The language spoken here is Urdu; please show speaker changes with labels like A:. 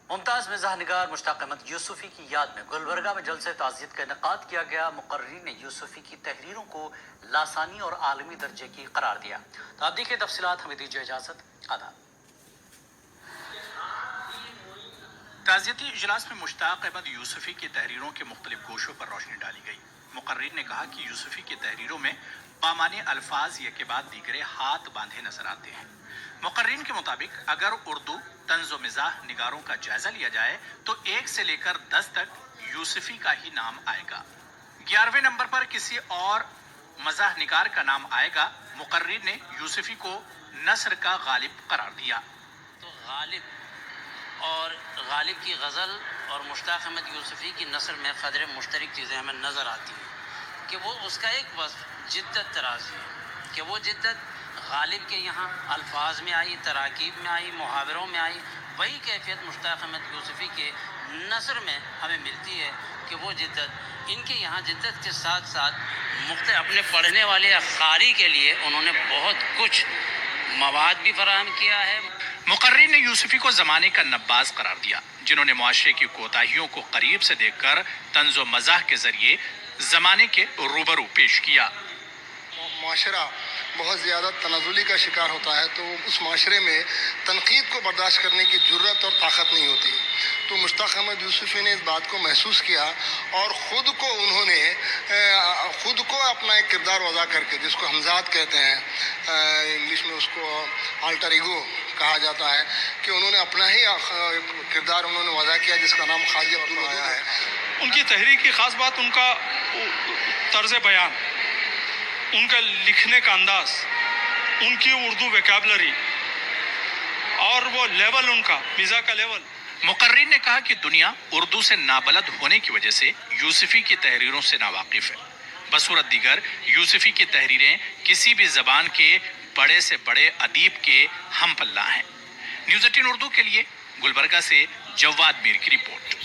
A: ممتاز مزاح نگار مشتاق احمد یوسفی کی یاد میں گلبرگہ میں جلسہ تعزیت کا انعقاد کیا گیا۔ مقررین نے یوسفی کی تحریروں کو لاسانی اور عالمی درجے کی قرار دیا۔ تو آپ دیکھیں تفصیلات، ہمیں دیجیے اجازت، آداب۔ تعزیتی اجلاس میں مشتاق احمد یوسفی کی تحریروں کے مختلف گوشوں پر روشنی ڈالی گئی۔ مقررین نے کہا کہ یوسفی کی تحریروں میں بامعنی الفاظ یک کے بعد دیگرے ہاتھ باندھے نظر آتے ہیں۔ مقررین کے مطابق اگر اردو طنز و مزاح نگاروں کا جائزہ لیا جائے تو 1 سے لے کر 10 تک یوسفی کا ہی نام آئے گا۔ 11ویں نمبر پر کسی اور مزاح نگار کا نام آئے گا۔ مقررین نے یوسفی کو نثر کا غالب قرار دیا۔
B: تو غالب کی غزل اور مشتاق احمد یوسفی کی نثر میں قدر مشترک چیزیں ہمیں نظر آتی ہیں کہ وہ اس کا ایک وصف جدت ترازی ہے، کہ وہ جدت غالب کے یہاں الفاظ میں آئی، تراکیب میں آئی، محاوروں میں آئی، وہی کیفیت مشتاق احمد یوسفی کے نثر میں ہمیں ملتی ہے کہ وہ جدت ان کے یہاں جدت کے ساتھ ساتھ اپنے پڑھنے والے قاری کے لیے انہوں نے بہت کچھ مواد بھی فراہم کیا ہے۔
A: مقررین نے یوسفی کو زمانے کا نباز قرار دیا، جنہوں نے معاشرے کی کوتاہیوں کو قریب سے دیکھ کر طنز و مزاح کے ذریعے زمانے کے روبرو پیش کیا۔
C: معاشرہ بہت زیادہ تنزلی کا شکار ہوتا ہے تو اس معاشرے میں تنقید کو برداشت کرنے کی جرت اور طاقت نہیں ہوتی، تو مشتاق احمد یوسفی نے اس بات کو محسوس کیا اور خود کو اپنا ایک کردار وضع کر کے، جس کو ہمزاد کہتے ہیں، انگلش میں اس کو آلٹر ایگو کہا جاتا ہے، کہ انہوں نے اپنا ہی کردار وضع کیا جس کا نام خواجہ عبدالودود ہے۔
D: ان کی تحریر کی خاص بات ان کا طرز بیان، ان کا لکھنے کا انداز، ان کی اردو ویکیبلری اور وہ لیول، ان کا مزاح کا لیول۔
A: مقررین نے کہا کہ دنیا اردو سے نابلد ہونے کی وجہ سے یوسفی کی تحریروں سے ناواقف ہے۔ بصورت دیگر یوسفی کی تحریریں کسی بھی زبان کے بڑے سے بڑے ادیب کے ہم پلہ ہیں۔ نیوز 18 اردو کے لیے گلبرگہ سے جواد میر کی رپورٹ۔